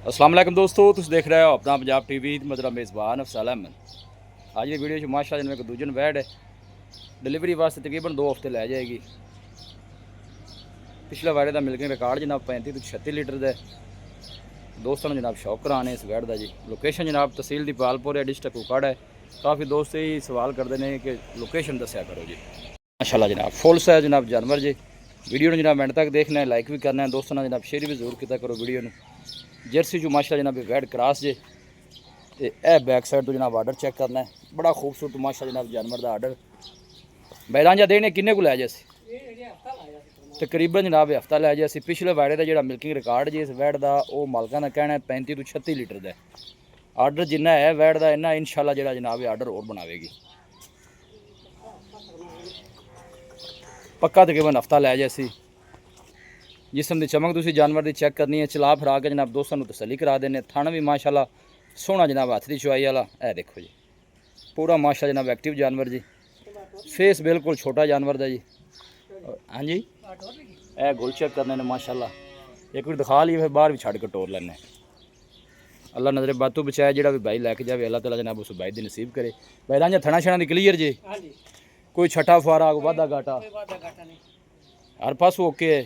अस्सलाम वालेकुम दोस्तों, तुम देख रहे हो अपना पंजाब टीवी। मेरा मेज़बान अफसाल अहमद। आज की वीडियो माशाअल्लाह जिन्हें दूजन वैड है डिलीवरी वास्ते तकरीबन 2 हफ्ते लै जाएगी। पिछले वारे का मिल्किंग रिकॉर्ड जनाब 35 तो 36 लीटर का दोस्तों ने जनाब शौक कराने इस वैड का जी। लोकेशन जनाब तहसील दीपालपुर है, डिस्ट्रिक्ट कुकाड़ है। काफ़ी दोस्त ही सवाल करते हैं कि लोकेशन दस्या करो जी। माशाअल्लाह जनाब फुल साइज जनाब जानवर जी। वीडियो ने जनाब एंड तक देखना है, लाइक भी करना है दोस्तों ने जनाब शेयर भी जरूर किया करो वीडियो में। जर्सी जो माशाअल्लाह जनाब वैड क्रॉस जे ते ए बैक साइड तो जनाब आर्डर चेक करना है। बड़ा खूबसूरत माशाअल्लाह जनाब जानवर का आर्डर बैरांजा देने किन्ने को लै जैसे तकरीबन जनाब हफ्ता लै जैसे। पिछले वाड़े का जो मिल्किंग रिकॉर्ड जी इस वैड का वो मालकां का कहना है 35 तो 36 लीटर का आर्डर जिन्ना है वैड का इन्ना इंशाअल्लाह जो जनाब आर्डर और बनावेगी। पक्का तकरीबन हफ्ता लै जैसी। जिसम की चमक तुम जानवर की चेक करनी है, चला फिरा के जनाब दोस्तों को तसली करा देने। थन भी माशाअल्लाह सोहना जनाब हथ की चुवाई वाला है। देखो जी पूरा माशा जनाब एक्टिव जानवर जी। फेस बिल्कुल छोटा जानवर का जी। हाँ जी ए गुल चेक करने ने माशाअल्लाह। एक बार दिखा ली फिर बाहर भी छड़ के टोर लेने। अल्लाह नजरे बातों बचाए जो भी भाई लैके जाए अल्लाह ताला जनाब उस भाई की नसीब करे। भाई रांझा थना छना की क्लीयर जी, कोई छठा फुआरा वाधा घाटा हर पास ओके है।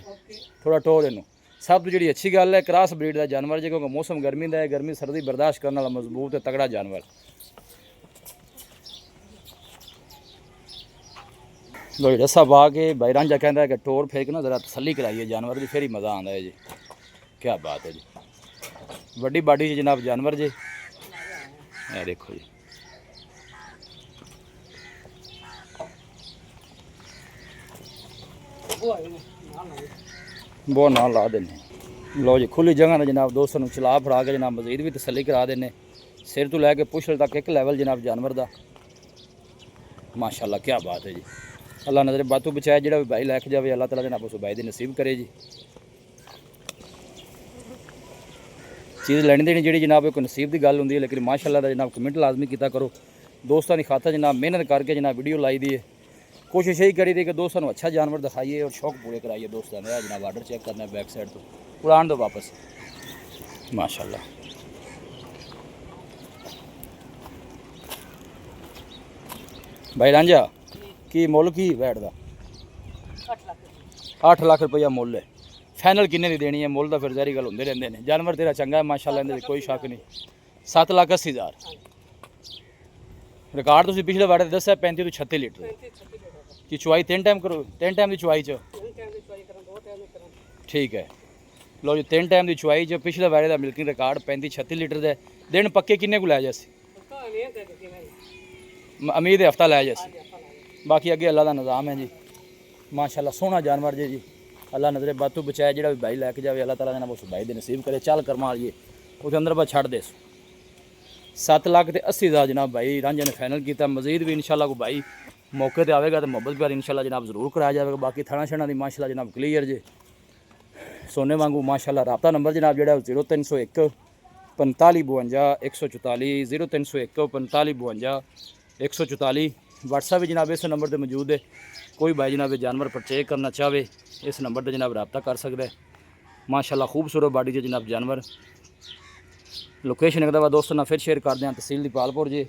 थोड़ा टोर इन सब तो जी अच्छी गल है क्रॉस ब्रीड का जानवर जी, क्योंकि मौसम गर्मी का है, गर्मी सर्दी बर्दाश्त करने वाला मजबूत है तगड़ा जानवर। लो रस्सा पा के भाई रांझा कहता है कि टोर फेंक ना जरा तसली कराइए जानवर की, फिर ही मज़ा आता है जी। क्या बात है जी, वड्डी बाडी जनाब जानवर जी। ये देखो जी बहुत ना ला देने। लो जी खुली जगह जनाब दोस्तों को चला फरा के जनाब मजीद भी तसली करा देने। सिर तो लैके पुछल तक एक लैवल जनाब जानवर का माशाअल्लाह। क्या बात है जी। अल्लाह नजर बातों बचाए जो भी भाई लैके जाए अल्लाह ताला जनाब उस भाई की नसीब करे जी। चीज़ लैनी देनी जी जनाब एक नसीब की गल होंगी है, लेकिन माशाअल्लाह का जनाब कमेंट लाजमी किया करो। दोस्तों की खातर जनाब मेहनत करके जनाब वीडियो लाई दी है। कोशिश यही करी थी कि दोस्तों को अच्छा जानवर दिखाइए और शौक पूरे कराइए दोस्तों ने। जनाब आर्डर चेक करना है बैक साइड तो उड़ान दो वापस माशाअल्लाह। भाई रांझा की मुल की वैट का 8 लाख रुपया मुल है। फाइनल किन्ने की देनी है? मुल तो फिर जहरी गल होंदे रहंदे ने। जानवर तेरा चंगा है माशाअल्लाह, इहदे कोई शक नहीं। 7,80,000 रिकॉर्ड तुसीं पिछले वाड़े दस्या 35 तो 36 लीटर की चुवाई 3 टाइम करो। 3 टाइम की चुवाई च ठीक है। लो जी 3 टाइम की चुवाई च पिछले वाड़े का मिल्किंग रिकॉर्ड 35-36 लीटर का। दिन पक्के किन्ने को लै जैसे? उम्मीद है हफ्ता लै जैसे। बाकी अगे अल्लाह का निज़ाम है जी। माशाअल्लाह सोहना जानवर जी। अल्लाह नजरे बातों बचाए जो भी भाई लैके जाए अल्लाह ताला जनाब उस भाई की नसीब करे। चल करमा लिए उस अंदर बस छड़ दे 7,80,000 जनाब भाई रांझे ने फाइनल किया। मजीद भी इंशाअल्लाह को भाई मौके पर आएगा तो मुहब्बत प्यार इंशाअल्लाह जनाब जरूर कराया जाएगा। बाकी थना छना की माशाअल्लाह जनाब क्लीयर जे सोने वांगू माशाअल्लाह। रबता नंबर जनाब जो 0301 45 52 144 0301 45 52 144। व्हाट्सएप भी जनाब इस नंबर पर मौजूद है। कोई भाई जनाब जानवर परचेज करना चाहे इस नंबर पर जनाब रबता कर सकता है। माशाअल्लाह खूबसूरत बॉडी से जनाब जानवर। लोकेशन एक दफ़ा दोस्तों फिर शेयर कर दें, तहसील दीपालपुर जी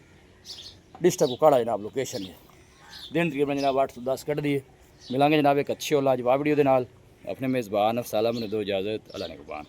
डिस्ट्रिक्ट कुकाड़ा जनाब लोकेशन है। दिन तकरीबन जनाब 8 से 10 कट दिए। मिलेंगे जनाब एक अच्छी और लाजवाब वीडियो के नाल। अपने मेज़बान अफसाल अहमद दो इजाज़त। अल्लाह ने कुर्बान।